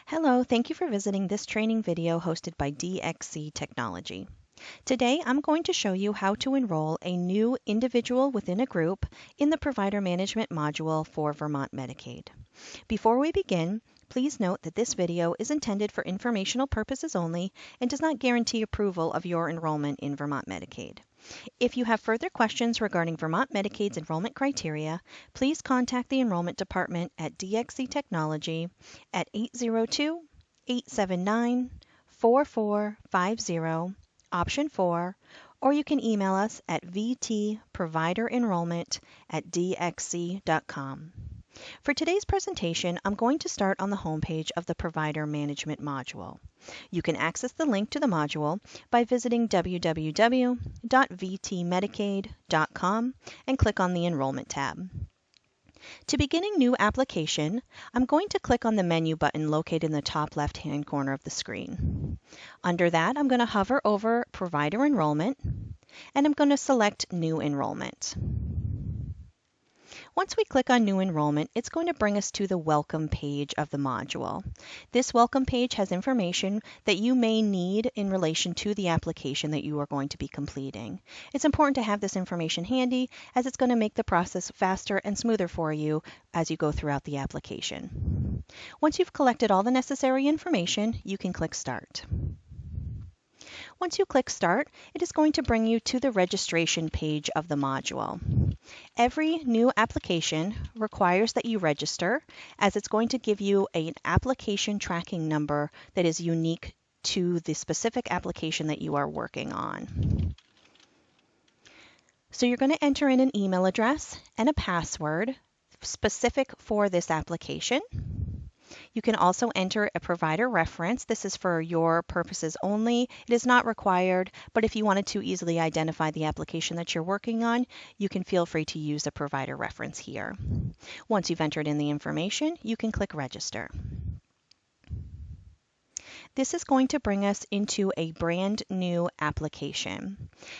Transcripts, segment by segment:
Hello, thank you for visiting this training video hosted by DXC Technology. Today, I'm going to show you how to enroll a new individual within a group in the Provider Management module for Vermont Medicaid. Before we begin, please note that this video is intended for informational purposes only and does not guarantee approval of your enrollment in Vermont Medicaid. If you have further questions regarding Vermont Medicaid's enrollment criteria, please contact the Enrollment Department at DXC Technology at 802-879-4450, option 4, or you can email us at vtproviderenrollment@dxc.com. For today's presentation, I'm going to start on the homepage of the Provider Management module. You can access the link to the module by visiting www.vtmedicaid.com and click on the Enrollment tab. To begin a new application, I'm going to click on the menu button located in the top left-hand corner of the screen. Under that, I'm going to hover over Provider Enrollment, and I'm going to select New Enrollment. Once we click on New Enrollment, it's going to bring us to the Welcome page of the module. This Welcome page has information that you may need in relation to the application that you are going to be completing. It's important to have this information handy as it's going to make the process faster and smoother for you as you go throughout the application. Once you've collected all the necessary information, you can click Start. Once you click Start, it is going to bring you to the registration page of the module. Every new application requires that you register, as it's going to give you an application tracking number that is unique to the specific application that you are working on. So you're going to enter in an email address and a password specific for this application. You can also enter a provider reference. This is for your purposes only. It is not required, but if you wanted to easily identify the application that you're working on, you can feel free to use a provider reference here. Once you've entered in the information, you can click Register. This is going to bring us into a brand new application.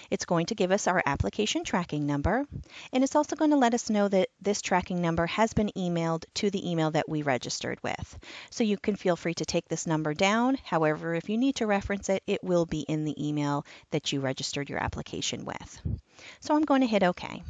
It's going to give us our application tracking number, and it's also going to let us know that this tracking number has been emailed to the email that we registered with. So you can feel free to take this number down. However, if you need to reference it, it will be in the email that you registered your application with. So I'm going to hit OK.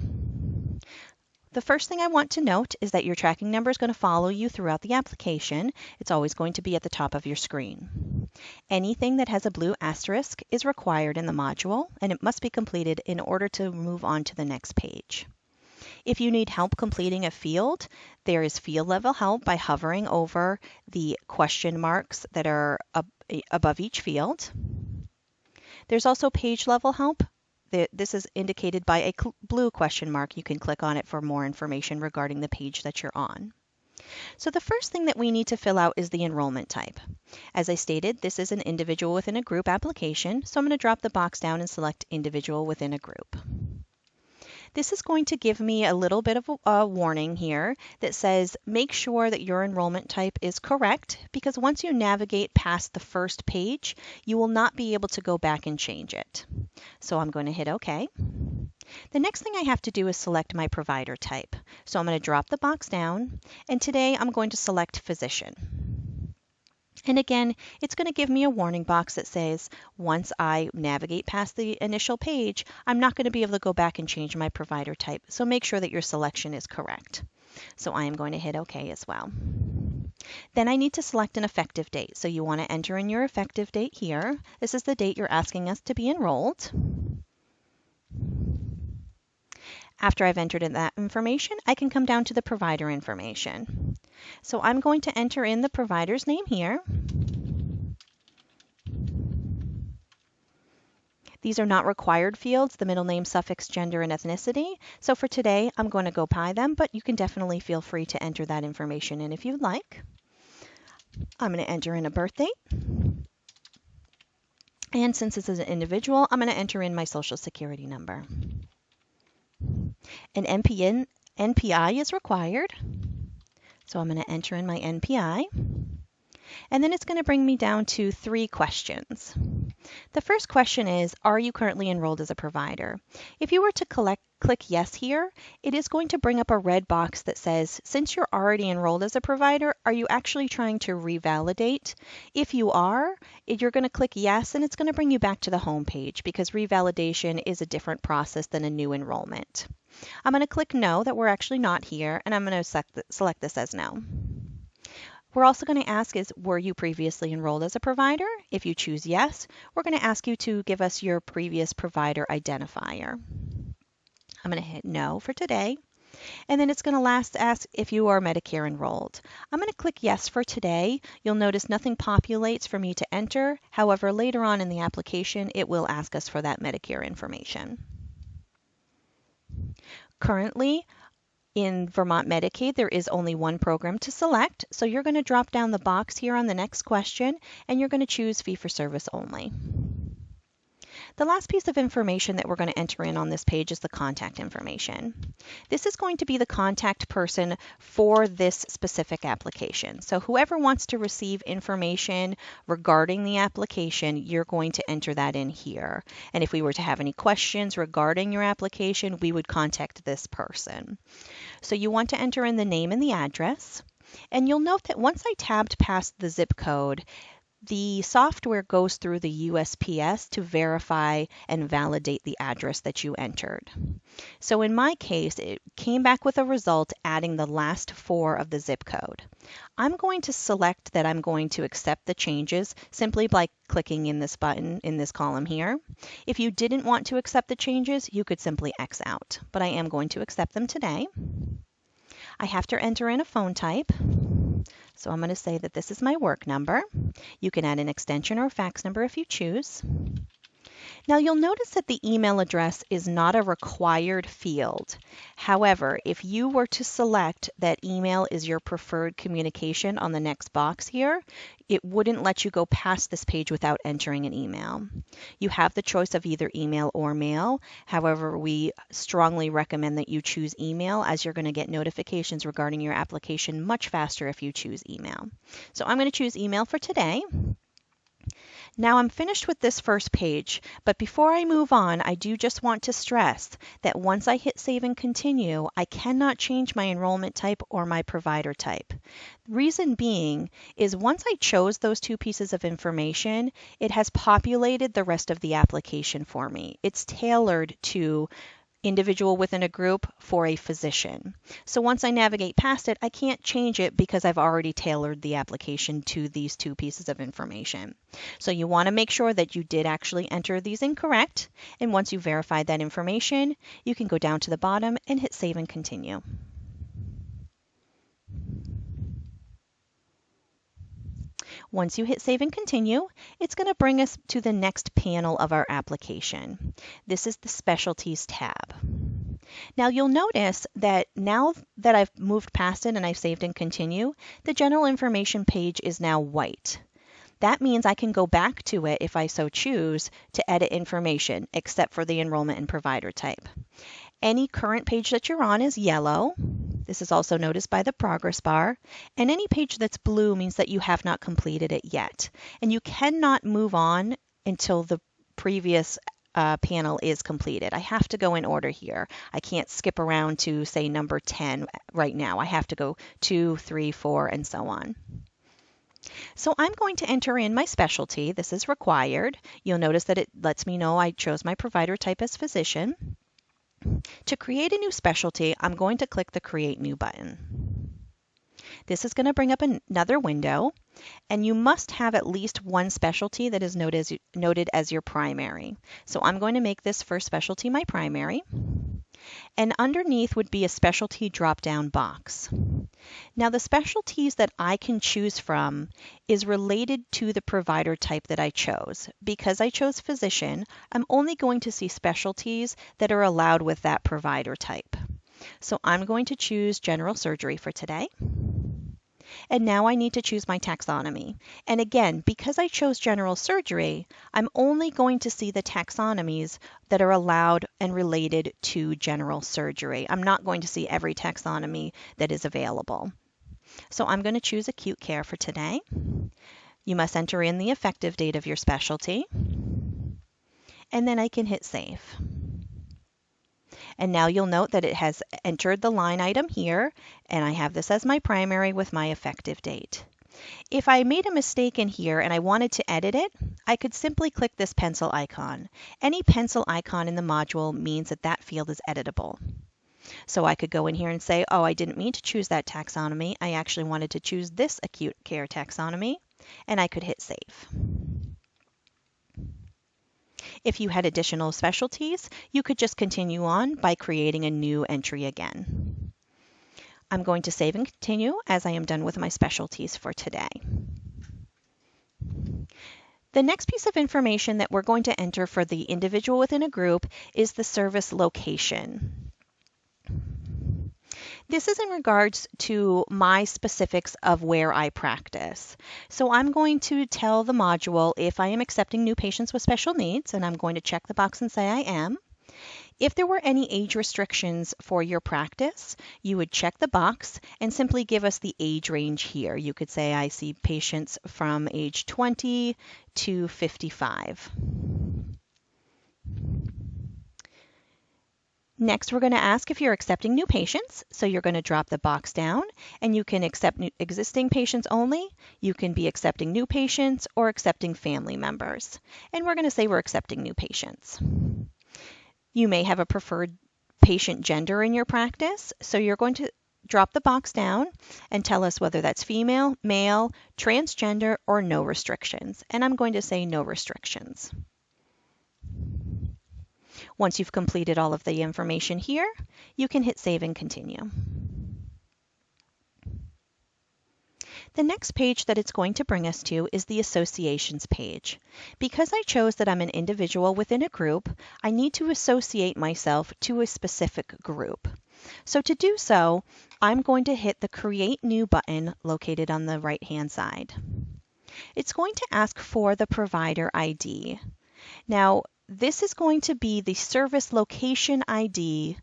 The first thing I want to note is that your tracking number is going to follow you throughout the application. It's always going to be at the top of your screen. Anything that has a blue asterisk is required in the module, and it must be completed in order to move on to the next page. If you need help completing a field, there is field level help by hovering over the question marks that are above each field. There's also page level help. This is indicated by a blue question mark. You can click on it for more information regarding the page that you're on. So the first thing that we need to fill out is the enrollment type. As I stated, this is an individual within a group application, so I'm going to drop the box down and select individual within a group. This is going to give me a little bit of a warning here that says make sure that your enrollment type is correct, because once you navigate past the first page, you will not be able to go back and change it. So I'm going to hit OK. The next thing I have to do is select my provider type. So I'm going to drop the box down, and today I'm going to select physician. And again, it's going to give me a warning box that says once I navigate past the initial page, I'm not going to be able to go back and change my provider type. So make sure that your selection is correct. So I am going to hit OK as well. Then I need to select an effective date. So you want to enter in your effective date here. This is the date you're asking us to be enrolled. After I've entered in that information, I can come down to the provider information. So I'm going to enter in the provider's name here. These are not required fields, the middle name, suffix, gender, and ethnicity. So for today, I'm going to go by them, but you can definitely feel free to enter that information in if you'd like. I'm going to enter in a birth date. And since this is an individual, I'm going to enter in my social security number. An NPI is required, so I'm going to enter in my NPI. And then it's going to bring me down to 3 questions. The first question is, are you currently enrolled as a provider? If you were to click yes here, it is going to bring up a red box that says, since you're already enrolled as a provider, are you actually trying to revalidate? If you are, you're going to click yes, and it's going to bring you back to the home page because revalidation is a different process than a new enrollment. I'm going to click no, that we're actually not here, and I'm going to select this as no. We're also going to ask is, were you previously enrolled as a provider? If you choose yes, we're going to ask you to give us your previous provider identifier. I'm going to hit no for today. And then it's going to last ask if you are Medicare enrolled. I'm going to click yes for today. You'll notice nothing populates for me to enter. However, later on in the application, it will ask us for that Medicare information. Currently, in Vermont Medicaid, there is only one program to select, so you're going to drop down the box here on the next question, and you're going to choose fee-for-service only. The last piece of information that we're going to enter in on this page is the contact information. This is going to be the contact person for this specific application. So whoever wants to receive information regarding the application, you're going to enter that in here. And if we were to have any questions regarding your application, we would contact this person. So you want to enter in the name and the address. And you'll note that once I tabbed past the zip code, the software goes through the USPS to verify and validate the address that you entered. So in my case, it came back with a result adding the last 4 of the zip code. I'm going to select that I'm going to accept the changes simply by clicking in this button in this column here. If you didn't want to accept the changes, you could simply X out, but I am going to accept them today. I have to enter in a phone type. So I'm going to say that this is my work number. You can add an extension or a fax number if you choose. Now you'll notice that the email address is not a required field. However, if you were to select that email is your preferred communication on the next box here, it wouldn't let you go past this page without entering an email. You have the choice of either email or mail. However, we strongly recommend that you choose email as you're going to get notifications regarding your application much faster if you choose email. So I'm going to choose email for today. Now I'm finished with this first page, but before I move on, I do just want to stress that once I hit save and continue, I cannot change my enrollment type or my provider type. Reason being is once I chose those 2 pieces of information, it has populated the rest of the application for me. It's tailored to individual within a group for a physician. So once I navigate past it, I can't change it because I've already tailored the application to these 2 pieces of information. So you want to make sure that you did actually enter these incorrect. And once you verified that information, you can go down to the bottom and hit save and continue. Once you hit save and continue, it's going to bring us to the next panel of our application. This is the Specialties tab. Now you'll notice that now that I've moved past it and I've saved and continue, the general information page is now white. That means I can go back to it if I so choose to edit information, except for the enrollment and provider type. Any current page that you're on is yellow. This is also noticed by the progress bar. And any page that's blue means that you have not completed it yet. And you cannot move on until the previous panel is completed. I have to go in order here. I can't skip around to, say, number 10 right now. I have to go 2, 3, 4, and so on. So I'm going to enter in my specialty. This is required. You'll notice that it lets me know I chose my provider type as physician. To create a new specialty, I'm going to click the Create New button. This is going to bring up another window, and you must have at least one specialty that is noted as your primary. So I'm going to make this first specialty my primary, and underneath would be a specialty drop-down box. Now the specialties that I can choose from is related to the provider type that I chose. Because I chose physician, I'm only going to see specialties that are allowed with that provider type. So I'm going to choose general surgery for today. And now I need to choose my taxonomy. And again, because I chose general surgery, I'm only going to see the taxonomies that are allowed and related to general surgery. I'm not going to see every taxonomy that is available. So I'm going to choose acute care for today. You must enter in the effective date of your specialty, and then I can hit save. And now you'll note that it has entered the line item here, and I have this as my primary with my effective date. If I made a mistake in here and I wanted to edit it, I could simply click this pencil icon. Any pencil icon in the module means that that field is editable. So I could go in here and say, oh, I didn't mean to choose that taxonomy. I actually wanted to choose this acute care taxonomy, and I could hit save. If you had additional specialties, you could just continue on by creating a new entry again. I'm going to save and continue as I am done with my specialties for today. The next piece of information that we're going to enter for the individual within a group is the service location. This is in regards to my specifics of where I practice. So I'm going to tell the module if I am accepting new patients with special needs, and I'm going to check the box and say I am. If there were any age restrictions for your practice, you would check the box and simply give us the age range here. You could say I see patients from age 20 to 55. Next, we're going to ask if you're accepting new patients. So you're going to drop the box down, and you can accept existing patients only. You can be accepting new patients or accepting family members. And we're going to say we're accepting new patients. You may have a preferred patient gender in your practice. So you're going to drop the box down and tell us whether that's female, male, transgender, or no restrictions. And I'm going to say no restrictions. Once you've completed all of the information here, you can hit save and continue. The next page that it's going to bring us to is the associations page. Because I chose that I'm an individual within a group, I need to associate myself to a specific group. So to do so, I'm going to hit the Create New button located on the right-hand side. It's going to ask for the provider ID. Now, this is going to be the service location ID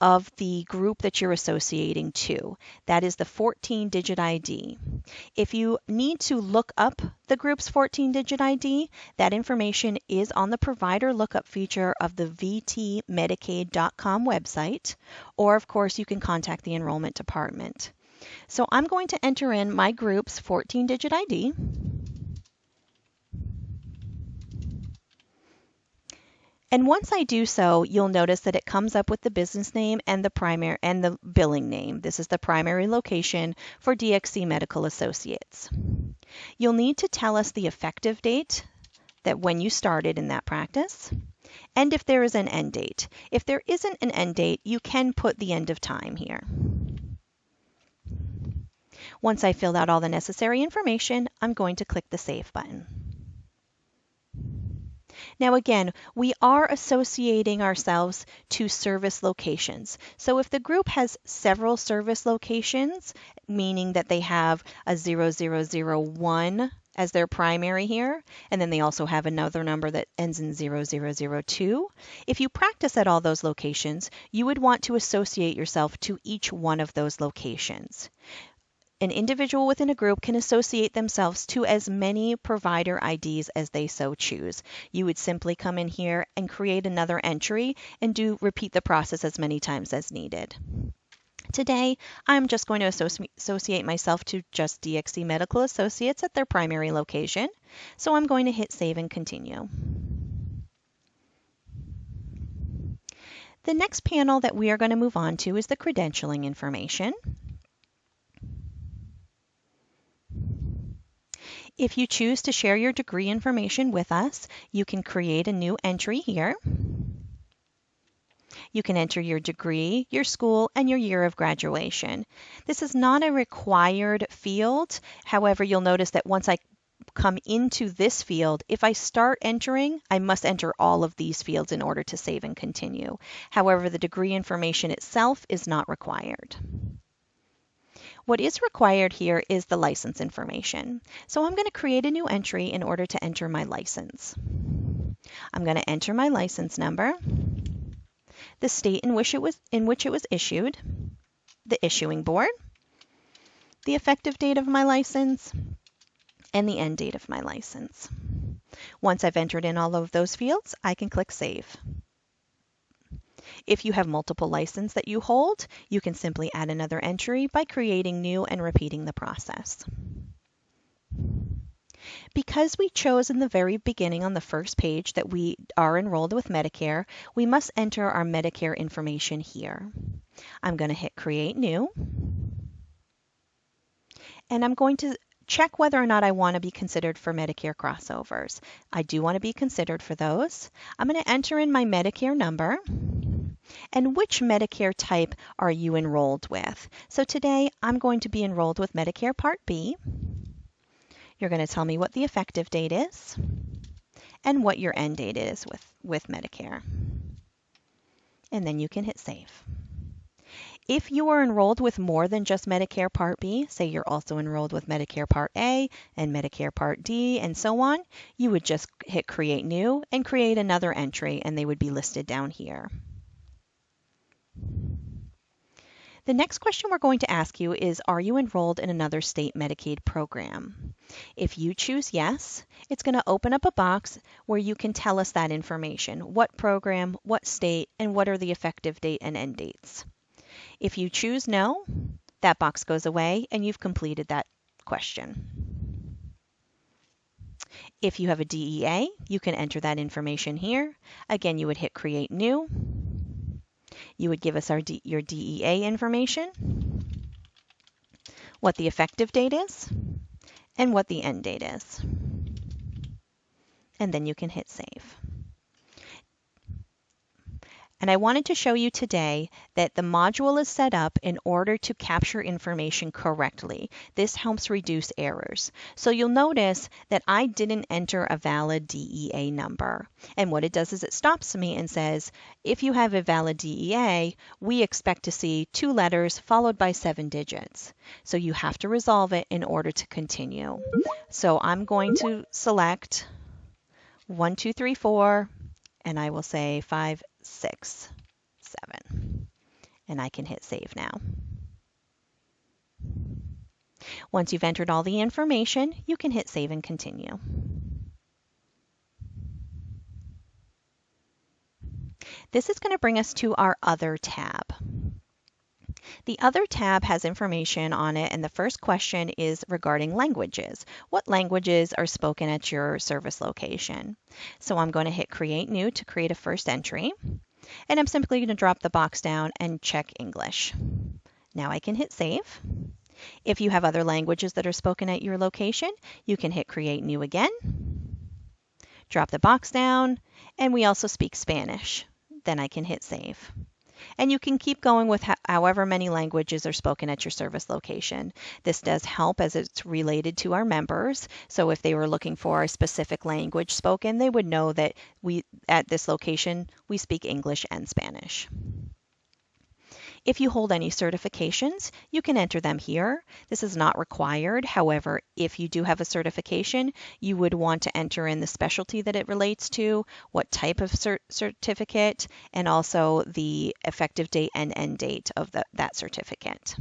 of the group that you're associating to. That is the 14-digit ID. If you need to look up the group's 14-digit ID, that information is on the provider lookup feature of the vtmedicaid.com website, or of course you can contact the enrollment department. So I'm going to enter in my group's 14-digit ID. And once I do so, you'll notice that it comes up with the business name and the billing name. This is the primary location for DXC Medical Associates. You'll need to tell us the effective date, that when you started in that practice, and if there is an end date. If there isn't an end date, you can put the end of time here. Once I filled out all the necessary information, I'm going to click the Save button. Now again, we are associating ourselves to service locations. So if the group has several service locations, meaning that they have a 0001 as their primary here, and then they also have another number that ends in 0002, if you practice at all those locations, you would want to associate yourself to each one of those locations. An individual within a group can associate themselves to as many provider IDs as they so choose. You would simply come in here and create another entry and repeat the process as many times as needed. Today, I'm just going to associate myself to just DXC Medical Associates at their primary location. So I'm going to hit Save and Continue. The next panel that we are going to move on to is the credentialing information. If you choose to share your degree information with us, you can create a new entry here. You can enter your degree, your school, and your year of graduation. This is not a required field. However, you'll notice that once I come into this field, if I start entering, I must enter all of these fields in order to save and continue. However, the degree information itself is not required. What is required here is the license information. So I'm going to create a new entry in order to enter my license. I'm going to enter my license number, the state in which it was issued, the issuing board, the effective date of my license, and the end date of my license. Once I've entered in all of those fields, I can click Save. If you have multiple licenses that you hold, you can simply add another entry by creating new and repeating the process. Because we chose in the very beginning on the first page that we are enrolled with Medicare, we must enter our Medicare information here. I'm going to hit Create New, and I'm going to check whether or not I want to be considered for Medicare crossovers. I do want to be considered for those. I'm going to enter in my Medicare number and which Medicare type are you enrolled with. So today I'm going to be enrolled with Medicare Part B. You're going to tell me what the effective date is and what your end date is with Medicare. And then you can hit Save. If you are enrolled with more than just Medicare Part B, say you're also enrolled with Medicare Part A and Medicare Part D and so on, you would just hit Create New and create another entry, and they would be listed down here. The next question we're going to ask you is, are you enrolled in another state Medicaid program? If you choose yes, it's going to open up a box where you can tell us that information, what program, what state, and what are the effective date and end dates. If you choose no, that box goes away and you've completed that question. If you have a DEA, you can enter that information here. Again, you would hit Create New. You would give us your DEA information, what the effective date is, and what the end date is. And then you can hit Save. And I wanted to show you today that the module is set up in order to capture information correctly. This helps reduce errors. So you'll notice that I didn't enter a valid DEA number. And what it does is it stops me and says, if you have a valid DEA, we expect to see 2 letters followed by 7 digits. So you have to resolve it in order to continue. So I'm going to select 1, 2, 3, 4, and I will say 5, 6, 7, and I can hit Save now. Once you've entered all the information, you can hit Save and Continue. This is going to bring us to our Other tab. The Other tab has information on it, and the first question is regarding languages. What languages are spoken at your service location? So I'm going to hit Create New to create a first entry, and I'm simply going to drop the box down and check English. Now I can hit Save. If you have other languages that are spoken at your location, you can hit Create New again, drop the box down, and we also speak Spanish. Then I can hit Save. And you can keep going with however many languages are spoken at your service location. This does help as it's related to our members. So if they were looking for a specific language spoken, they would know that at this location, we speak English and Spanish. If you hold any certifications, you can enter them here. This is not required. However, if you do have a certification, you would want to enter in the specialty that it relates to, what type of certificate, and also the effective date and end date of that certificate.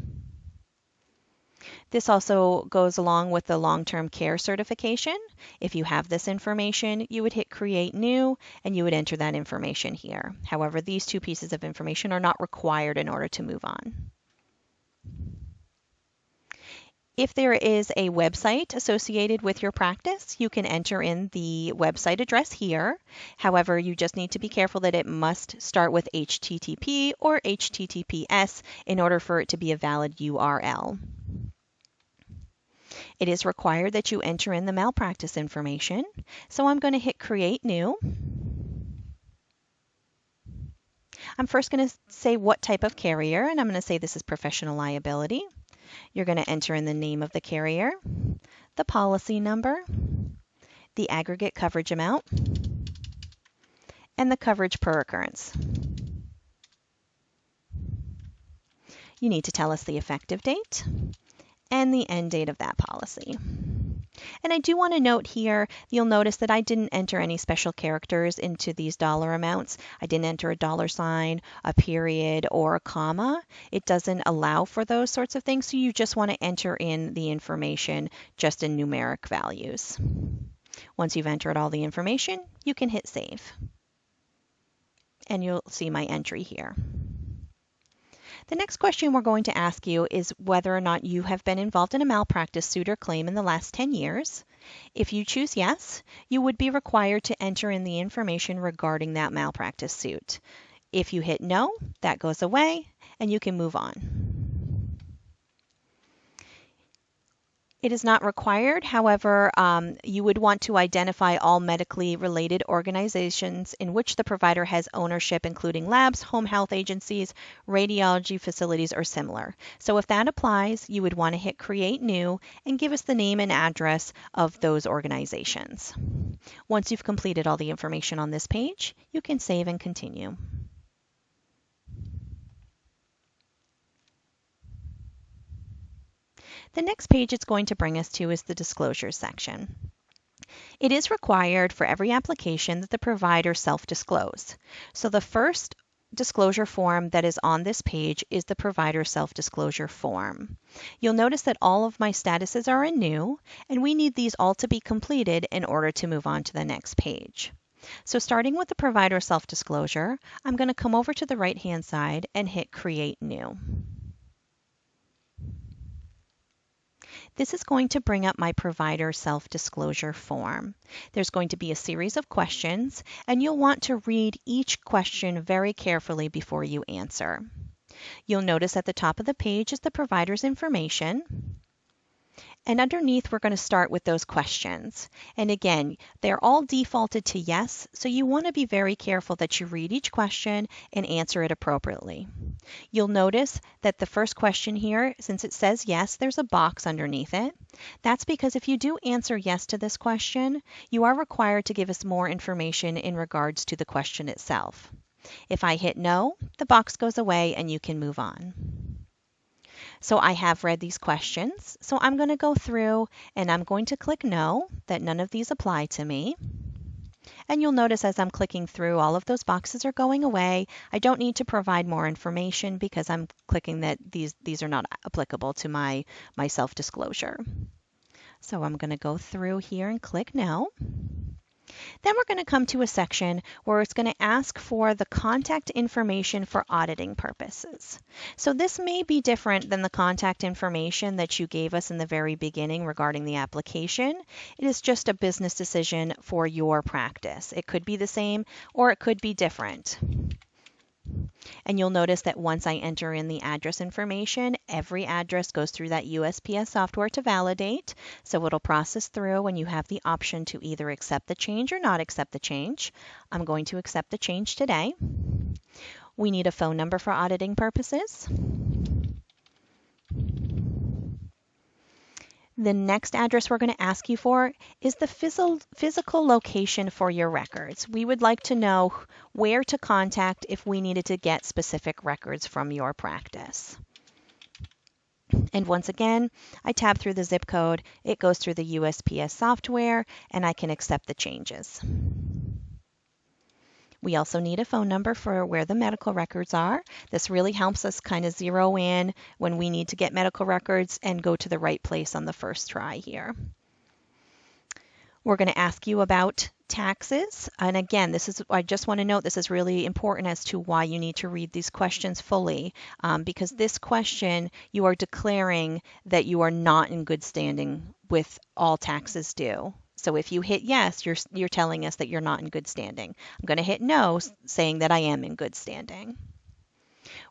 This also goes along with the long-term care certification. If you have this information, you would hit Create New and you would enter that information here. However, these 2 pieces of information are not required in order to move on. If there is a website associated with your practice, you can enter in the website address here. However, you just need to be careful that it must start with HTTP or HTTPS in order for it to be a valid URL. It is required that you enter in the malpractice information. So I'm going to hit Create New. I'm first going to say what type of carrier, and I'm going to say this is professional liability. You're going to enter in the name of the carrier, the policy number, the aggregate coverage amount, and the coverage per occurrence. You need to tell us the effective date and the end date of that policy. And I do want to note here, you'll notice that I didn't enter any special characters into these dollar amounts. I didn't enter a dollar sign, a period, or a comma. It doesn't allow for those sorts of things, so you just want to enter in the information just in numeric values. Once you've entered all the information, you can hit save. And you'll see my entry here. The next question we're going to ask you is whether or not you have been involved in a malpractice suit or claim in the last 10 years. If you choose yes, you would be required to enter in the information regarding that malpractice suit. If you hit no, that goes away and you can move on. It is not required. However, you would want to identify all medically related organizations in which the provider has ownership, including labs, home health agencies, radiology facilities, or similar. So if that applies, you would want to hit Create New and give us the name and address of those organizations. Once you've completed all the information on this page, you can save and continue. The next page it's going to bring us to is the disclosures section. It is required for every application that the provider self-disclose. So the first disclosure form that is on this page is the provider self-disclosure form. You'll notice that all of my statuses are in new, and we need these all to be completed in order to move on to the next page. So starting with the provider self-disclosure, I'm going to come over to the right-hand side and hit Create New. This is going to bring up my provider self-disclosure form. There's going to be a series of questions, and you'll want to read each question very carefully before you answer. You'll notice at the top of the page is the provider's information. And underneath, we're going to start with those questions. And again, they're all defaulted to yes, so you want to be very careful that you read each question and answer it appropriately. You'll notice that the first question here, since it says yes, there's a box underneath it. That's because if you do answer yes to this question, you are required to give us more information in regards to the question itself. If I hit no, the box goes away and you can move on. So I have read these questions, so I'm going to go through and I'm going to click no, that none of these apply to me. And you'll notice as I'm clicking through, all of those boxes are going away. I don't need to provide more information because I'm clicking that these are not applicable to my self-disclosure. So I'm going to go through here and click no. Then we're going to come to a section where it's going to ask for the contact information for auditing purposes. So this may be different than the contact information that you gave us in the very beginning regarding the application. It is just a business decision for your practice. It could be the same or it could be different. And you'll notice that once I enter in the address information, every address goes through that USPS software to validate. So it'll process through and you have the option to either accept the change or not accept the change. I'm going to accept the change today. We need a phone number for auditing purposes. The next address we're going to ask you for is the physical location for your records. We would like to know where to contact if we needed to get specific records from your practice. And once again, I tab through the zip code, it goes through the USPS software, and I can accept the changes. We also need a phone number for where the medical records are. This really helps us kind of zero in when we need to get medical records and go to the right place on the first try here. We're going to ask you about taxes. And again, I just want to note this is really important as to why you need to read these questions fully, because this question, you are declaring that you are not in good standing with all taxes due. So if you hit yes, you're telling us that you're not in good standing. I'm going to hit no, saying that I am in good standing.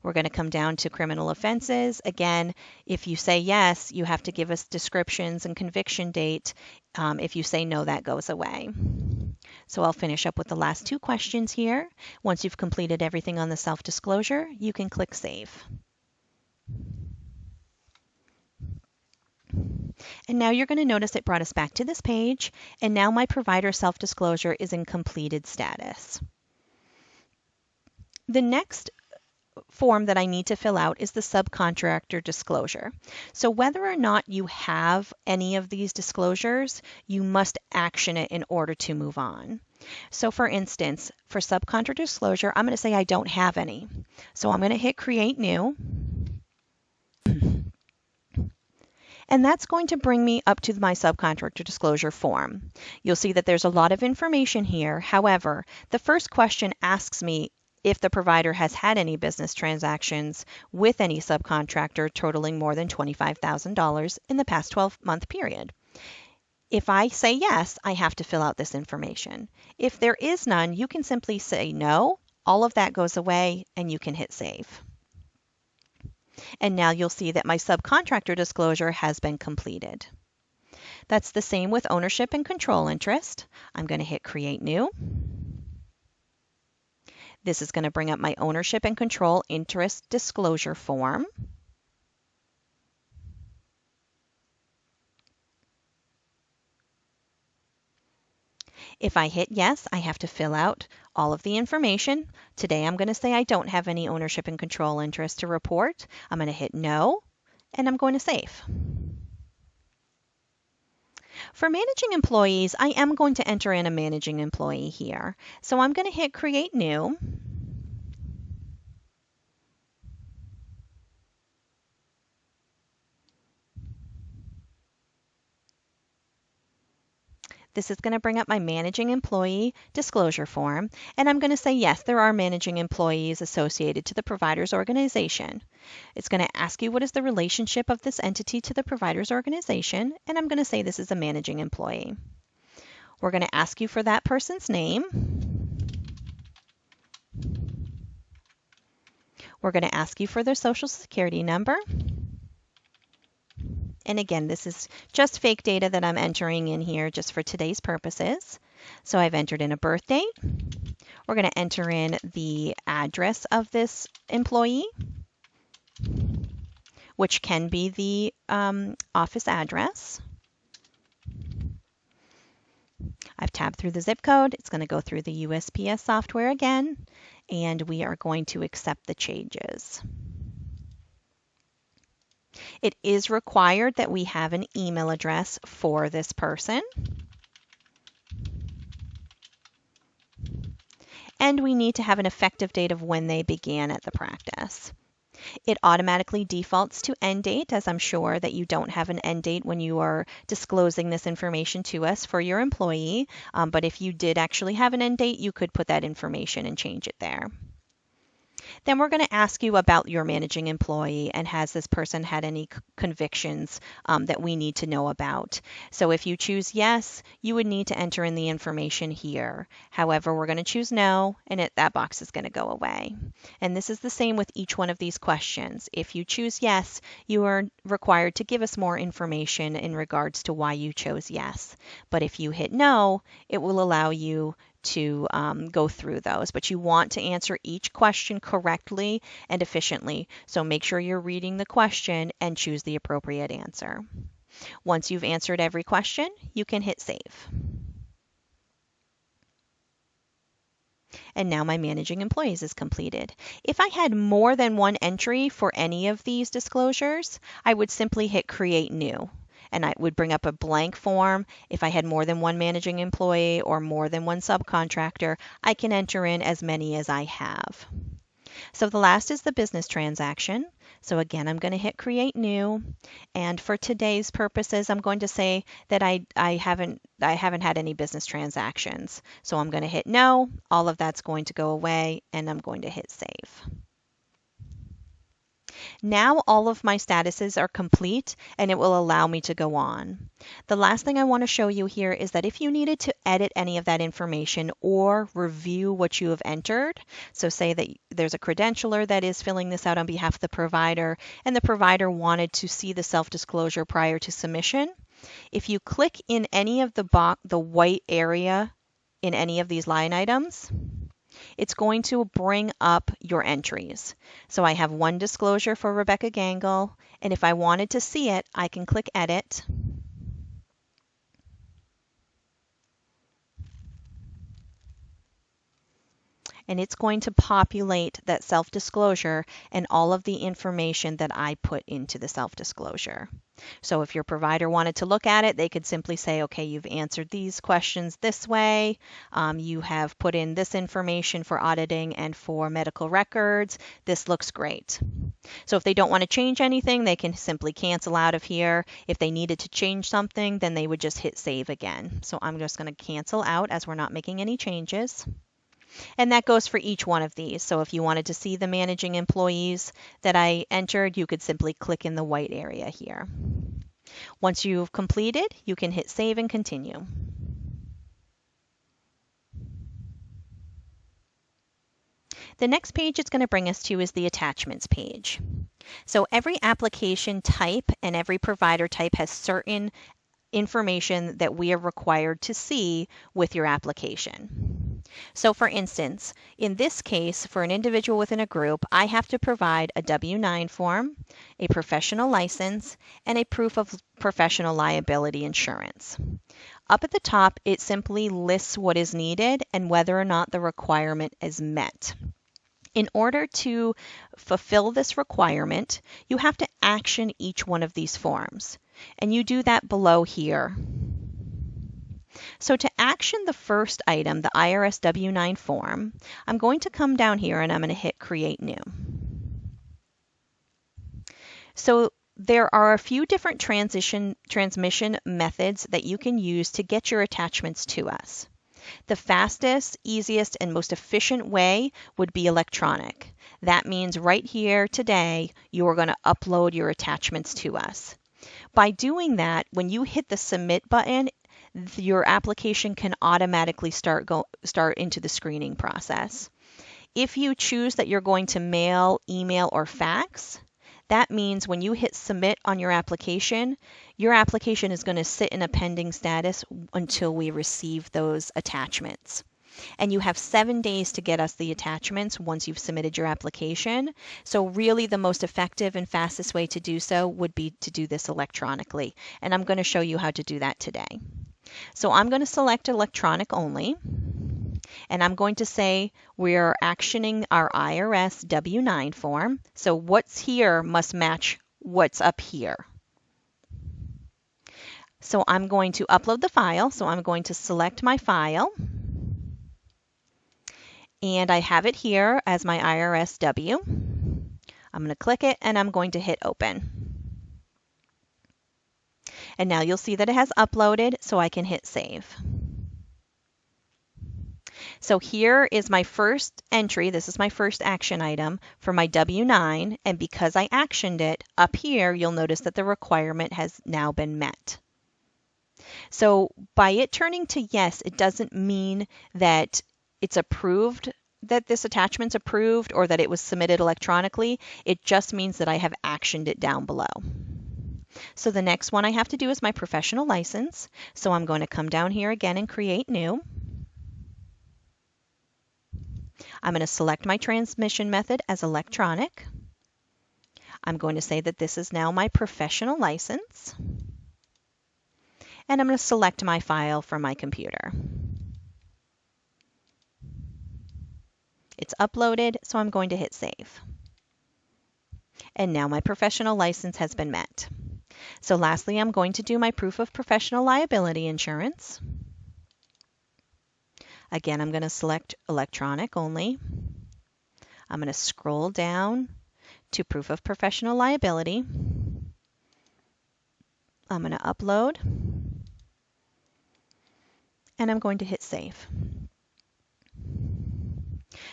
We're going to come down to criminal offenses. Again, if you say yes, you have to give us descriptions and conviction date. If you say no, that goes away. So I'll finish up with the last two questions here. Once you've completed everything on the self-disclosure, you can click Save. And now you're going to notice it brought us back to this page, and now my provider self-disclosure is in completed status. The next form that I need to fill out is the subcontractor disclosure. So whether or not you have any of these disclosures, you must action it in order to move on. So for instance, for subcontractor disclosure, I'm going to say I don't have any. So I'm going to hit Create New. And that's going to bring me up to my subcontractor disclosure form. You'll see that there's a lot of information here. However, the first question asks me if the provider has had any business transactions with any subcontractor totaling more than $25,000 in the past 12-month period. If I say yes, I have to fill out this information. If there is none, you can simply say no. All of that goes away and you can hit save. And now you'll see that my subcontractor disclosure has been completed. That's the same with ownership and control interest. I'm going to hit Create New. This is going to bring up my ownership and control interest disclosure form. If I hit yes, I have to fill out all of the information. Today I'm going to say I don't have any ownership and control interest to report. I'm going to hit no, and I'm going to save. For managing employees, I am going to enter in a managing employee here. So I'm going to hit Create New. This is going to bring up my managing employee disclosure form, and I'm going to say yes, there are managing employees associated to the provider's organization. It's going to ask you what is the relationship of this entity to the provider's organization, and I'm going to say this is a managing employee. We're going to ask you for that person's name. We're going to ask you for their social security number. And again, this is just fake data that I'm entering in here just for today's purposes. So I've entered in a birth date. We're going to enter in the address of this employee, which can be the office address. I've tabbed through the zip code. It's going to go through the USPS software again, and we are going to accept the changes. It is required that we have an email address for this person. And we need to have an effective date of when they began at the practice. It automatically defaults to end date, as I'm sure that you don't have an end date when you are disclosing this information to us for your employee. But if you did actually have an end date, you could put that information and change it there. Then we're going to ask you about your managing employee and has this person had any convictions that we need to know about. So if you choose yes, you would need to enter in the information here. However, we're going to choose no, and that box is going to go away. And this is the same with each one of these questions. If you choose yes, you are required to give us more information in regards to why you chose yes. But if you hit no, it will allow you to go through those, but you want to answer each question correctly and efficiently. So make sure you're reading the question and choose the appropriate answer. Once you've answered every question, you can hit save. And now my managing employees is completed. If I had more than one entry for any of these disclosures, I would simply hit Create New. And I would bring up a blank form. If I had more than one managing employee or more than one subcontractor, I can enter in as many as I have. So the last is the business transaction. So again, I'm going to hit Create New. And for today's purposes, I'm going to say that I haven't had any business transactions. So I'm going to hit no. All of that's going to go away, and I'm going to hit save. Now all of my statuses are complete, and it will allow me to go on. The last thing I want to show you here is that if you needed to edit any of that information or review what you have entered, so say that there's a credentialer that is filling this out on behalf of the provider, and the provider wanted to see the self-disclosure prior to submission, if you click in any of the white area in any of these line items, it's going to bring up your entries. So I have one disclosure for Rebecca Gangle, and if I wanted to see it, I can click Edit. and it's going to populate that self-disclosure and all of the information that I put into the self-disclosure. So if your provider wanted to look at it, they could simply say, okay, you've answered these questions this way. You have put in this information for auditing and for medical records. This looks great. So if they don't want to change anything, they can simply cancel out of here. If they needed to change something, then they would just hit save again. So I'm just going to cancel out as we're not making any changes. And that goes for each one of these. So if you wanted to see the managing employees that I entered, you could simply click in the white area here. Once you've completed, you can hit save and continue. The next page it's going to bring us to is the attachments page. So every application type and every provider type has certain information that we are required to see with your application. So for instance, in this case, for an individual within a group, I have to provide a W-9 form, a professional license, and a proof of professional liability insurance. Up at the top, it simply lists what is needed and whether or not the requirement is met. In order to fulfill this requirement, you have to action each one of these forms, and you do that below here. So to action the first item, the IRS W-9 form, I'm going to come down here and I'm going to hit Create New. So there are a few different transmission methods that you can use to get your attachments to us. The fastest, easiest, and most efficient way would be electronic. That means right here today, you are going to upload your attachments to us. By doing that, when you hit the Submit button, your application can automatically start into the screening process. If you choose that you're going to mail, email, or fax, that means when you hit Submit on your application is going to sit in a pending status until we receive those attachments. And you have 7 days to get us the attachments once you've submitted your application. So really the most effective and fastest way to do so would be to do this electronically. And I'm going to show you how to do that today. So I'm going to select electronic only. And I'm going to say we're actioning our IRS W-9 form. So what's here must match what's up here. So I'm going to upload the file. So I'm going to select my file. And I have it here as my IRS W. I'm going to click it and I'm going to hit Open. And now you'll see that it has uploaded, so I can hit Save. So here is my first entry. This is my first action item for my W-9. And because I actioned it, up here, you'll notice that the requirement has now been met. So by it turning to yes, it doesn't mean that it's approved, that this attachment's approved, or that it was submitted electronically. It just means that I have actioned it down below. So the next one I have to do is my professional license. So I'm going to come down here again and create new. I'm going to select my transmission method as electronic. I'm going to say that this is now my professional license. And I'm going to select my file from my computer. It's uploaded, so I'm going to hit Save. And now my professional license has been met. So lastly, I'm going to do my proof of professional liability insurance. Again, I'm going to select electronic only. I'm going to scroll down to proof of professional liability. I'm going to upload. And I'm going to hit Save.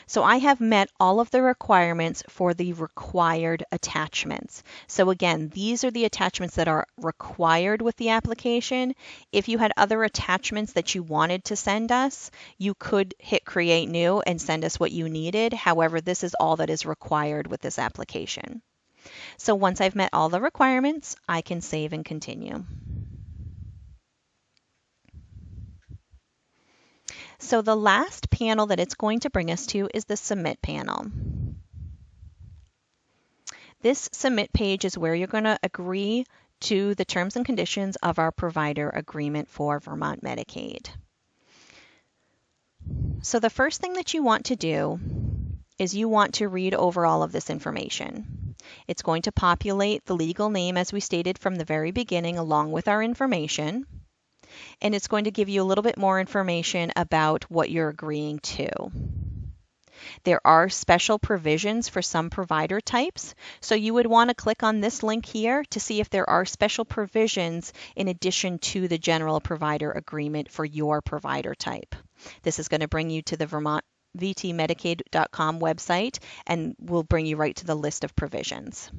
So I have met all of the requirements for the required attachments. So again, these are the attachments that are required with the application. If you had other attachments that you wanted to send us, you could hit Create New and send us what you needed. However, this is all that is required with this application. So once I've met all the requirements, I can save and continue. So the last panel that it's going to bring us to is the Submit panel. This Submit page is where you're going to agree to the terms and conditions of our provider agreement for Vermont Medicaid. So the first thing that you want to do is you want to read over all of this information. It's going to populate the legal name as we stated from the very beginning along with our information, and it's going to give you a little bit more information about what you're agreeing to. There are special provisions for some provider types, so you would want to click on this link here to see if there are special provisions in addition to the general provider agreement for your provider type. This is going to bring you to the VTMedicaid.com website and will bring you right to the list of provisions.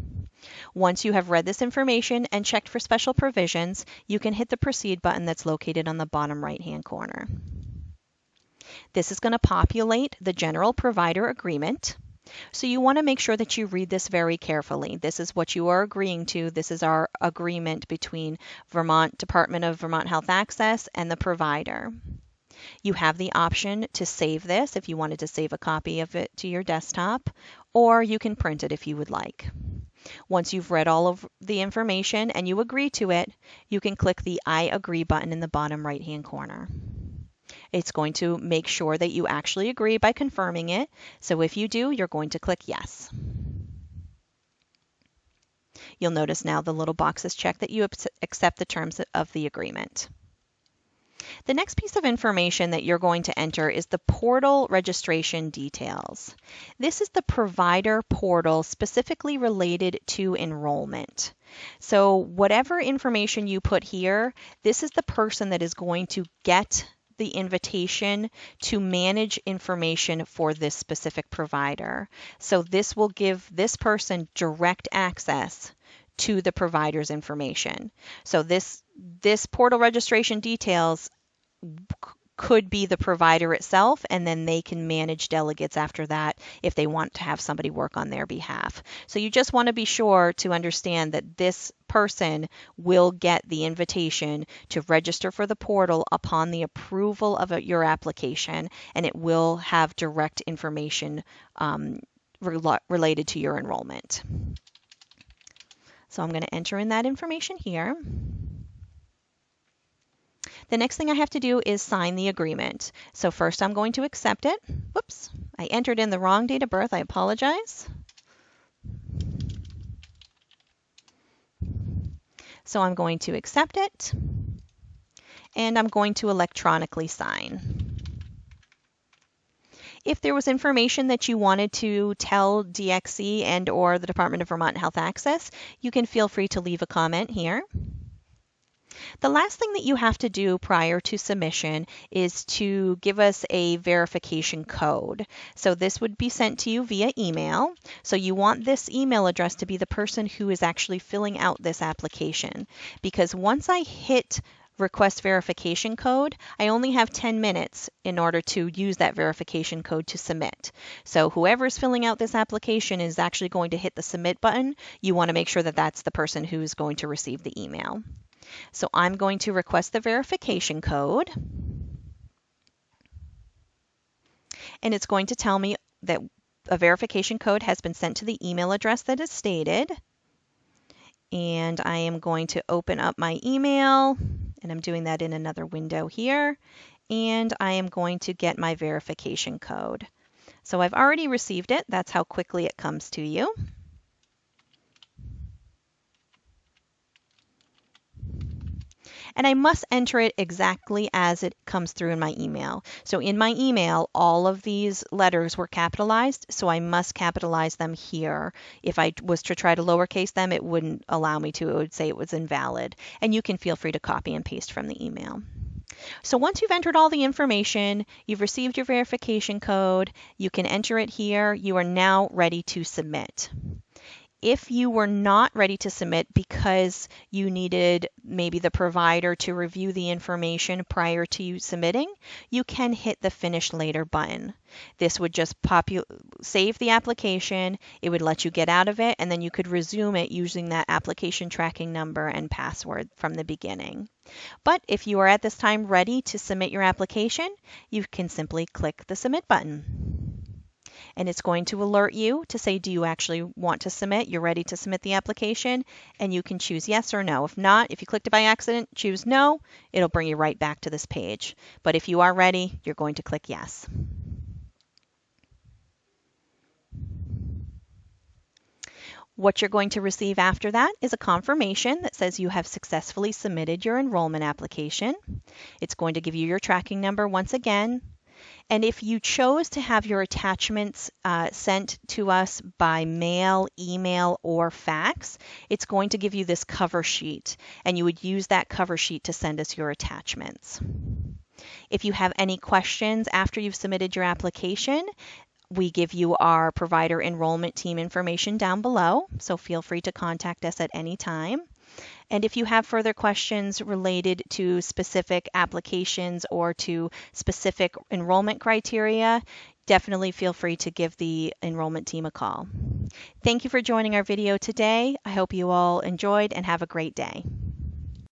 Once you have read this information and checked for special provisions, you can hit the Proceed button that's located on the bottom right-hand corner. This is going to populate the general provider agreement. So you want to make sure that you read this very carefully. This is what you are agreeing to. This is our agreement between Vermont Department of Vermont Health Access and the provider. You have the option to save this if you wanted to save a copy of it to your desktop, or you can print it if you would like. Once you've read all of the information and you agree to it, you can click the I agree button in the bottom right-hand corner. It's going to make sure that you actually agree by confirming it. So if you do, you're going to click yes. You'll notice now the little boxes check that you accept the terms of the agreement. The next piece of information that you're going to enter is the portal registration details. This is the provider portal specifically related to enrollment. So whatever information you put here, this is the person that is going to get the invitation to manage information for this specific provider. So this will give this person direct access to the provider's information. So this portal registration details could be the provider itself, and then they can manage delegates after that if they want to have somebody work on their behalf. So you just want to be sure to understand that this person will get the invitation to register for the portal upon the approval of your application, and it will have direct information related to your enrollment. So I'm going to enter in that information here. The next thing I have to do is sign the agreement. So first I'm going to accept it. Whoops, I entered in the wrong date of birth. I apologize. So I'm going to accept it, and I'm going to electronically sign. If there was information that you wanted to tell DXC and or the Department of Vermont Health Access, you can feel free to leave a comment here. The last thing that you have to do prior to submission is to give us a verification code. So this would be sent to you via email. So you want this email address to be the person who is actually filling out this application. Because once I hit request verification code, I only have 10 minutes in order to use that verification code to submit. So whoever's filling out this application is actually going to hit the submit button. You want to make sure that that's the person who's going to receive the email. So I'm going to request the verification code, and it's going to tell me that a verification code has been sent to the email address that is stated. And I am going to open up my email, and I'm doing that in another window here, and I am going to get my verification code. So I've already received it. That's how quickly it comes to you. And I must enter it exactly as it comes through in my email. So in my email, all of these letters were capitalized, so I must capitalize them here. If I was to try to lowercase them, it wouldn't allow me to. It would say it was invalid. And you can feel free to copy and paste from the email. So once you've entered all the information, you've received your verification code, you can enter it here. You are now ready to submit. If you were not ready to submit because you needed maybe the provider to review the information prior to you submitting, you can hit the Finish Later button. This would just save the application, it would let you get out of it, and then you could resume it using that application tracking number and password from the beginning. But if you are at this time ready to submit your application, you can simply click the Submit button. And it's going to alert you to say, do you actually want to submit? You're ready to submit the application, and you can choose yes or no. If not, if you clicked it by accident, choose no. It'll bring you right back to this page. But if you are ready, you're going to click yes. What you're going to receive after that is a confirmation that says you have successfully submitted your enrollment application. It's going to give you your tracking number once again. And if you chose to have your attachments sent to us by mail, email, or fax, it's going to give you this cover sheet, and you would use that cover sheet to send us your attachments. If you have any questions after you've submitted your application, we give you our provider enrollment team information down below, so feel free to contact us at any time. And if you have further questions related to specific applications or to specific enrollment criteria, definitely feel free to give the enrollment team a call. Thank you for joining our video today. I hope you all enjoyed and have a great day.